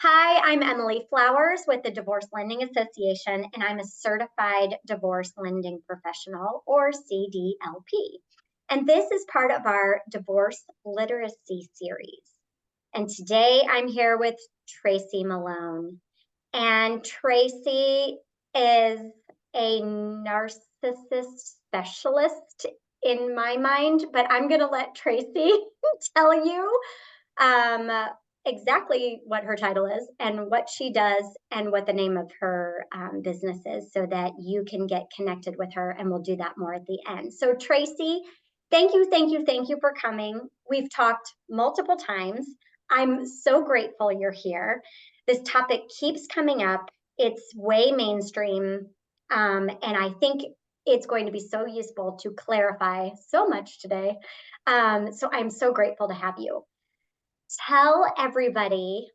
Hi, I'm Emily Flowers with the Divorce Lending Association, and I'm a certified divorce lending professional, or CDLP. And this is part of our divorce literacy series. And today I'm here with Tracy Malone. And Tracy is a narcissist specialist in my mind, but I'm going to let Tracy tell you um, exactly what her title is and what she does and what the name of her business is so that you can get connected with her. And we'll do that more at the end. So, Tracy, thank you for coming. We've talked multiple times. I'm so grateful you're here. This topic keeps coming up, it's way mainstream. And I think it's going to be so useful to clarify so much today. So I'm so grateful to have you. Tell everybody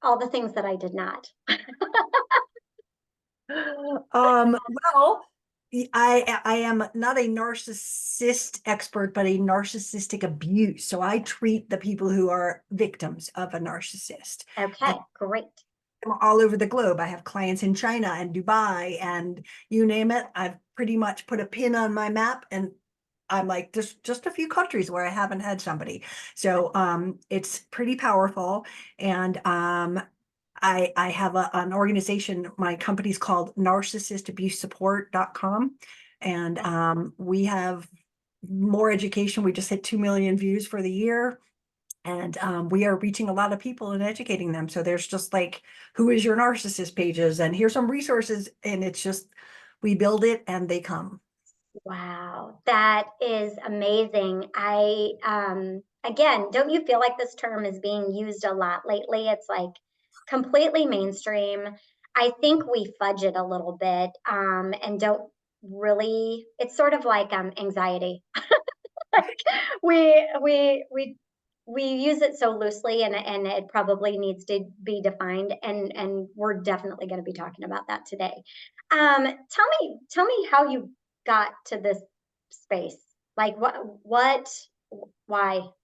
all the things that I did not. Well, I am not a narcissist expert, but a narcissistic abuse. So I treat the people who are victims of a narcissist. Okay, And great. I'm all over the globe. I have clients in China and Dubai and you name it. I've pretty much put a pin on my map and I'm like, there's just a few countries where I haven't had somebody. So it's pretty powerful. And I have an organization, my company's called narcissistabusesupport.com. And we have more education. We just hit 2 million views for the year. And we are reaching a lot of people and educating them. So there's just like, who is your narcissist pages? And here's some resources. And it's just, we build it and they come. Wow, that is amazing. Again, don't you feel like this term is being used a lot lately? It's like completely mainstream. I think we fudge it a little bit and don't really, it's sort of like anxiety. Like we use it so loosely and it probably needs to be defined and we're definitely going to be talking about that today. Tell me how you got to this space. Like why? Wow.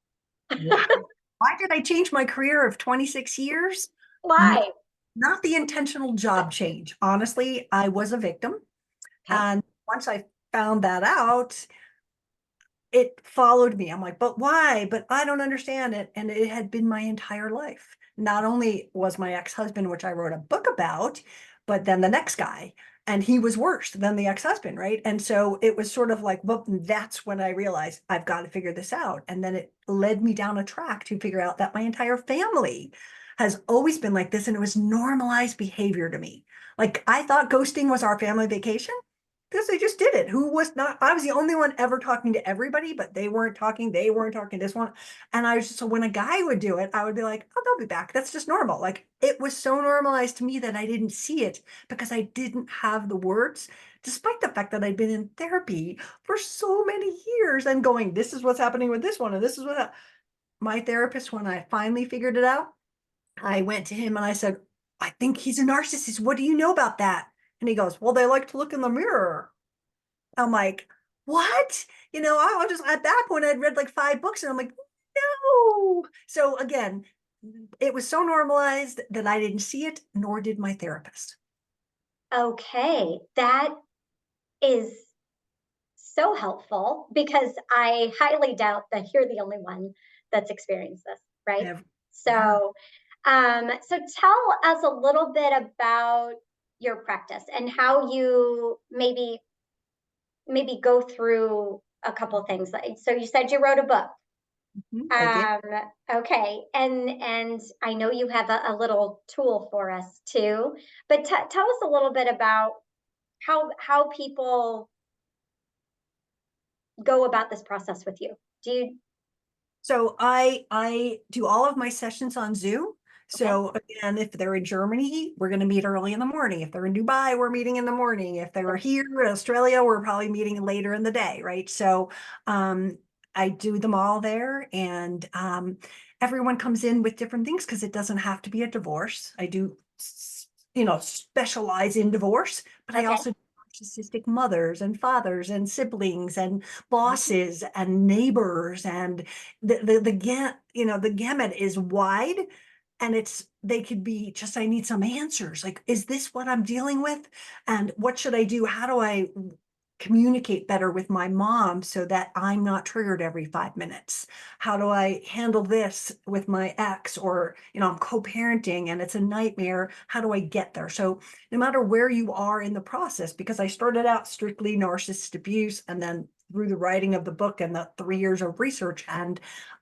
Why did I change my career of 26 years? N- Why? Not the intentional job change. Honestly, I was a victim. Okay. And once I found that out, it followed me. I'm like, but why? But I don't understand it. And it had been my entire life. Not only was my ex-husband, which I wrote a book about, but then the next guy. And he was worse than the ex-husband, right? And so it was sort of like, well, that's when I realized I've got to figure this out. And then it led me down a track to figure out that my entire family has always been like this. And it was normalized behavior to me. Like I thought ghosting was our family vacation because they just did it. Who was not? I was the only one ever talking to everybody, but they weren't talking. They weren't talking to this one. And I was just, so when a guy would do it, I would be like, oh, they'll be back. That's just normal. Like it was so normalized to me that I didn't see it because I didn't have the words, despite the fact that I'd been in therapy for so many years and going, this is what's happening with this one. And this is what my therapist, when I finally figured it out, I went to him and I said, I think he's a narcissist. What do you know about that? And he goes, well, they like to look in the mirror. I'm like, what? I just at that point I'd read like 5 books and I'm like, no. So again, it was so normalized that I didn't see it, nor did my therapist. Okay. That is so helpful because I highly doubt that you're the only one that's experienced this, right? Never. Yeah. So, so tell us a little bit about your practice and how you maybe go through a couple things. So you said you wrote a book. I did. Um, okay, and I know you have a little tool for us too, but tell us a little bit about how people go about this process with you. Do you? So I do all of my sessions on Zoom. Okay. So again, if they're in Germany, we're going to meet early in the morning. If they're in Dubai, we're meeting in the morning. If they were here in Australia, we're probably meeting later in the day, right? So I do them all there, and everyone comes in with different things because it doesn't have to be a divorce. I do, specialize in divorce, but I Okay. also do narcissistic mothers and fathers and siblings and bosses and neighbors and the gamut is wide. And they could be just, I need some answers. Like, is this what I'm dealing with? And what should I do? How do I communicate better with my mom so that I'm not triggered every 5 minutes? How do I handle this with my ex? Or, I'm co-parenting and it's a nightmare. How do I get there? So no matter where you are in the process, because I started out strictly narcissist abuse, and then through the writing of the book and the 3 years of research, and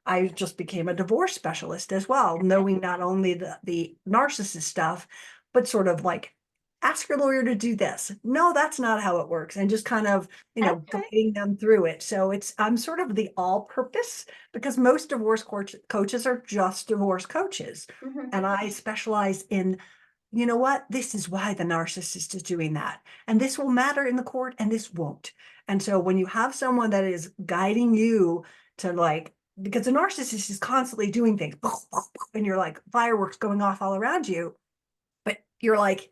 I just became a divorce specialist as well, knowing not only the narcissist stuff, but sort of like, ask your lawyer to do this. No, that's not how it works. And just kind of, Okay. guiding them through it. So I'm sort of the all purpose, because most divorce coaches are just divorce coaches. Mhm. And I specialize in, you know what, this is why the narcissist is doing that. And this will matter in the court and this won't. And so when you have someone that is guiding you to, like, because the narcissist is constantly doing things and you're like fireworks going off all around you, but you're like,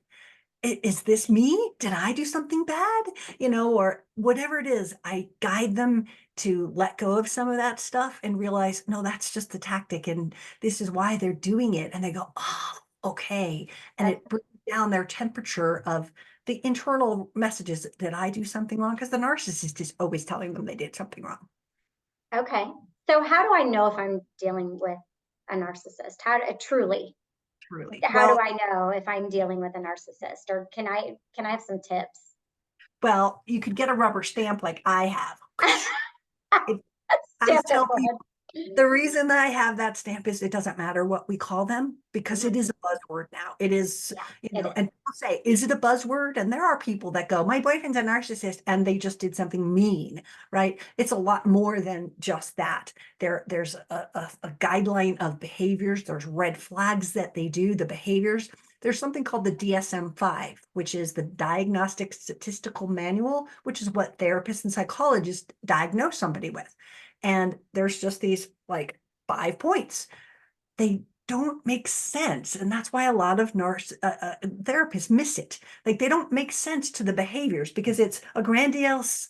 is this me? Did I do something bad? Or whatever it is, I guide them to let go of some of that stuff and realize, no, that's just the tactic. And this is why they're doing it. And they go, oh, okay. And it Okay. brings down their temperature of the internal messages that I do something wrong, because the narcissist is always telling them they did something wrong. Okay. So how do I know if I'm dealing with a narcissist? Truly, Truly. how do I know if I'm dealing with a narcissist? Or can I have some tips? Well, you could get a rubber stamp like I have. I Stamp it tell one. people, the reason that I have that stamp is it doesn't matter what we call them, because it Mhm. is a buzzword now. It is, Yeah, it is. and people say, is it a buzzword? And there are people that go, my boyfriend's a narcissist, and they just did something mean, right? It's a lot more than just that. There's a guideline of behaviors. There's red flags that they do, the behaviors. There's something called the DSM-5, which is the Diagnostic Statistical Manual, which is what therapists and psychologists diagnose somebody with. And there's just these like 5 points. They don't make sense. And that's why a lot of therapists miss it. Like, they don't make sense to the behaviors, because it's a grandiose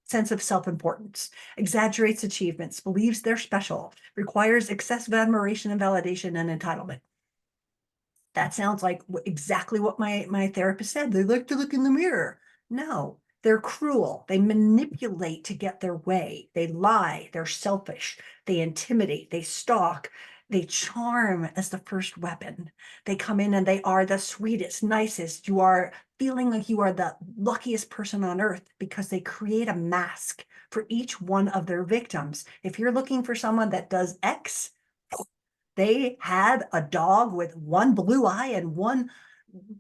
sense of self-importance, exaggerates achievements, believes they're special, requires excessive admiration and validation and entitlement. That sounds like exactly what my therapist said. They like to look in the mirror. No, they're cruel. They manipulate to get their way. They lie. They're selfish. They intimidate. They stalk. They charm as the first weapon. They come in and they are the sweetest, nicest. You are feeling like you are the luckiest person on earth, because they create a mask for each one of their victims. If you're looking for someone that does X, they had a dog with one blue eye and one,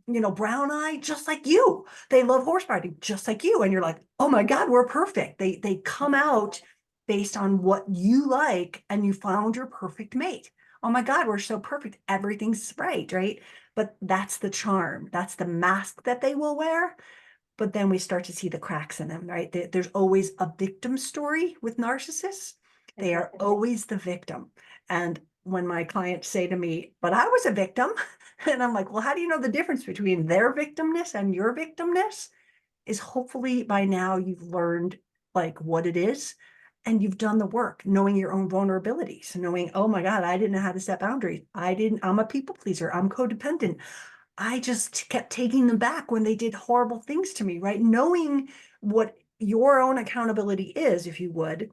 brown eye, just like you. They love horse riding, just like you. And you're like, oh my God, we're perfect. They come out based on what you like, and you found your perfect mate. Oh my God, we're so perfect. Everything's right, right? But that's the charm. That's the mask that they will wear. But then we start to see the cracks in them, right? There's always a victim story with narcissists. They are Okay. always the victim. And when my clients say to me, but I was a victim, and I'm like, well, how do you know the difference between their victimness and your victimness? Is hopefully by now you've learned like what it is, and you've done the work, knowing your own vulnerabilities, knowing, oh my God, I didn't know how to set boundaries. I'm a people pleaser. I'm codependent. I just kept taking them back when they did horrible things to me, right? Knowing what your own accountability is, if you would,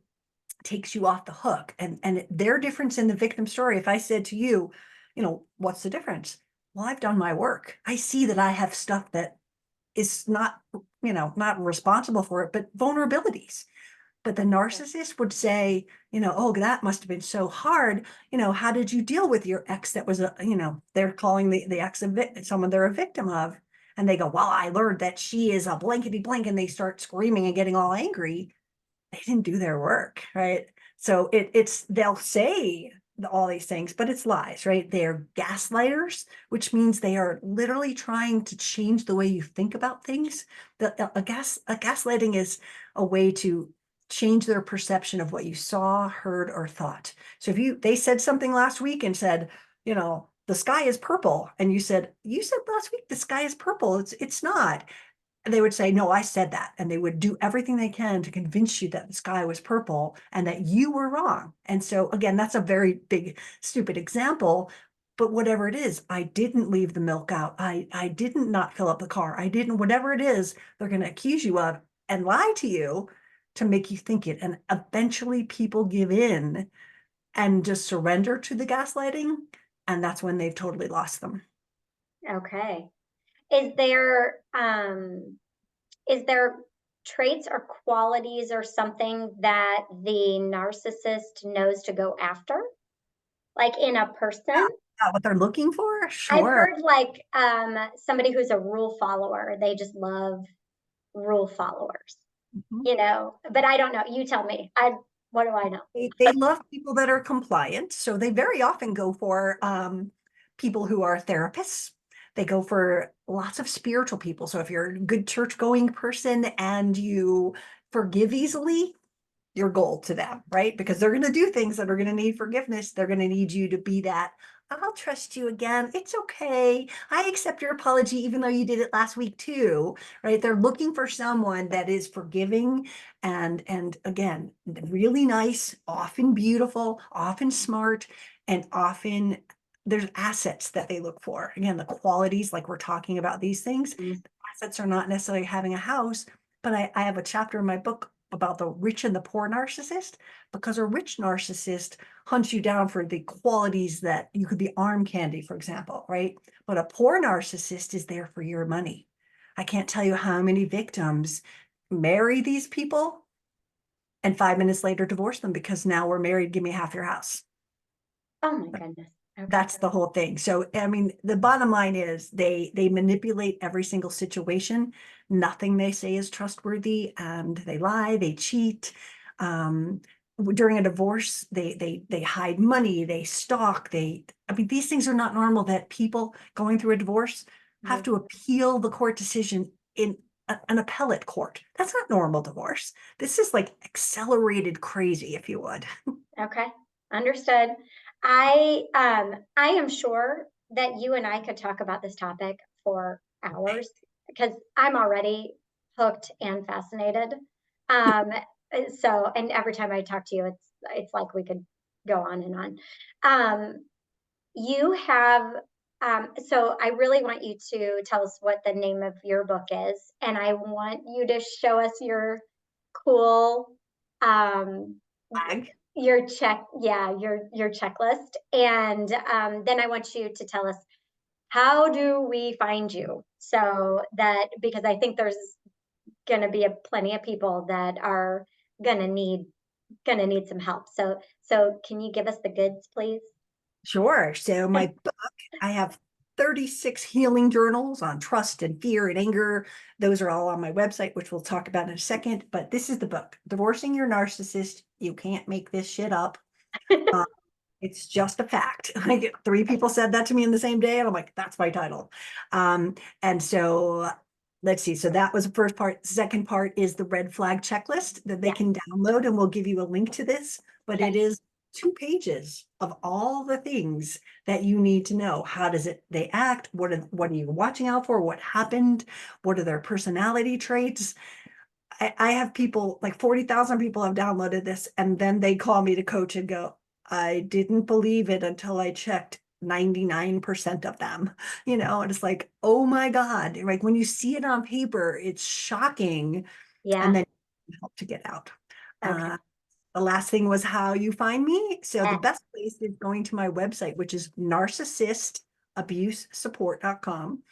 takes you off the hook. And their difference in the victim story, if I said to you, what's the difference? Well, I've done my work. I see that I have stuff that is not, not responsible for it, but vulnerabilities. But the Okay. narcissist would say, oh, that must have been so hard. How did you deal with your ex that was they're calling the ex someone they're a victim of. And they go, well, I learned that she is a blankety blank. And they start screaming and getting all angry. They didn't do their work, right? So they'll say all these things, but it's lies, right? They're gaslighters, which means they are literally trying to change the way you think about things. A gaslighting is a way to change their perception of what you saw, heard, or thought. So if they said something last week and said, the sky is purple, and you said last week the sky is purple. It's not. And they would say, no, I said that. And they would do everything they can to convince you that the sky was purple and that you were wrong. And so, again, that's a very big, stupid example. But whatever it is, I didn't leave the milk out. I didn't not fill up the car. I didn't, whatever it is, they're going to accuse you of and lie to you to make you think it. And eventually people give in and just surrender to the gaslighting. And that's when they've totally lost them. Okay. Is there traits or qualities or something that the narcissist knows to go after? Like in a Yeah, person? what they're looking for? I've Sure. heard like somebody who's a rule follower, they just love rule followers, Mhm. but I don't know. You tell me. What do I know? They love people that are compliant. So they very often go for people who are therapists. They go for lots of spiritual people. So if you're a good church going person and you forgive easily, your goal to them, right? Because they're going to do things that are going to need forgiveness. They're going to need you to be that. I'll trust you again. It's okay. I accept your apology, even though you did it last week too, right? They're looking for someone that is forgiving and again, really nice, often beautiful, often smart, and often there's assets that they look for. Again, the qualities, like we're talking about these things, Mm. assets are not necessarily having a house, but I have a chapter in my book about the rich and the poor narcissist, because a rich narcissist hunts you down for the qualities that you could be arm candy, for example, right? But a poor narcissist is there for your money. I can't tell you how many victims marry these people and 5 minutes later divorce them because now we're married, give me half your house. Oh my goodness. Okay. That's the whole thing. So, I mean, the bottom line is they manipulate every single situation. Nothing they say is trustworthy, and they lie, they cheat. Um, During a divorce, they hide money, they stalk, I mean, these things are not normal that people going through a divorce have Mhm. to appeal the court decision in an appellate court. That's not normal divorce. This is like accelerated crazy, if you would. Okay. Understood. I am sure that you and I could talk about this topic for hours because I'm already hooked and fascinated. Um, and every time I talk to you, it's like we could go on and on. Um, you have so I really want you to tell us what the name of your book is, and I want you to show us your cool um your checklist, and then I want you to tell us how do we find you, so that because I think there's going to be plenty of people that are going to need some help. So can you give us the goods, please? Sure. So my book, I have 36 healing journals on trust and fear and anger. Those are all on my website, which we'll talk about in a second. But this is the book, Divorcing Your Narcissist. You can't make this shit up. Uh, it's just a fact. Like 3 people said that to me in the same day, and I'm like, that's my title. And so let's see. So that was the first part. Second part is the red flag checklist that they Yeah. can download, and we'll give you a link to this. But Okay. it is 2 pages of all the things that you need to know. How does they act? What are you watching out for? What happened? What are their personality traits? I have people, like 40,000 people have downloaded this, and then they call me to coach and go, I didn't believe it until I checked 99% of them, and it's like, oh my God, like when you see it on paper, it's shocking. And Yeah. then help to get out. Okay. Uh, the last thing was how you find me. So the Yes. best place is going to my website, which is narcissistabusesupport.com.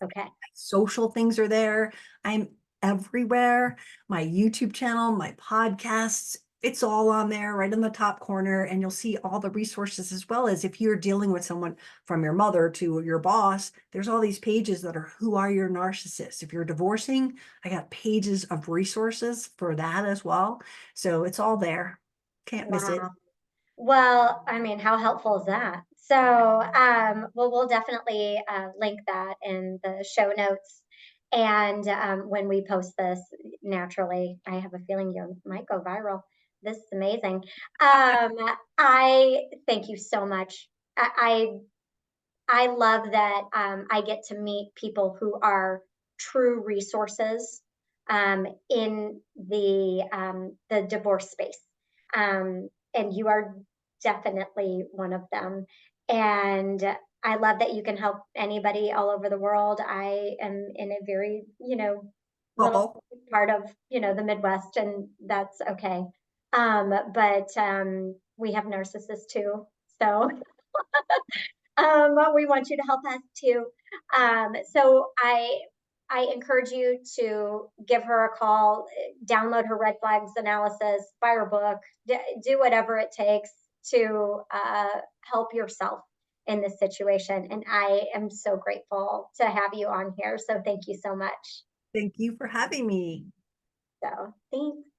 Okay. Social things are there. I'm everywhere. My YouTube channel, my podcasts, it's all on there right in the top corner. And you'll see all the resources, as well as if you're dealing with someone from your mother to your boss, there's all these pages that are who are your narcissists. If you're divorcing, I got pages of resources for that as well. So it's all there. Can't miss it. Wow. Well, I mean, how helpful is that? So, well, we'll definitely link that in the show notes. And when we post this, naturally, I have a feeling you might go viral. This is amazing. I thank you so much. I love that I get to meet people who are true resources in the divorce space. And you are definitely one of them. And I love that you can help anybody all over the world. I am in a very, little Bubble. part of, the Midwest, and that's okay. But we have narcissists too. So we want you to help us too. So I encourage you to give her a call, download her red flags analysis, buy her book, do whatever it takes to help yourself in this situation. And I am so grateful to have you on here. So thank you so much. Thank you for having me. So thanks.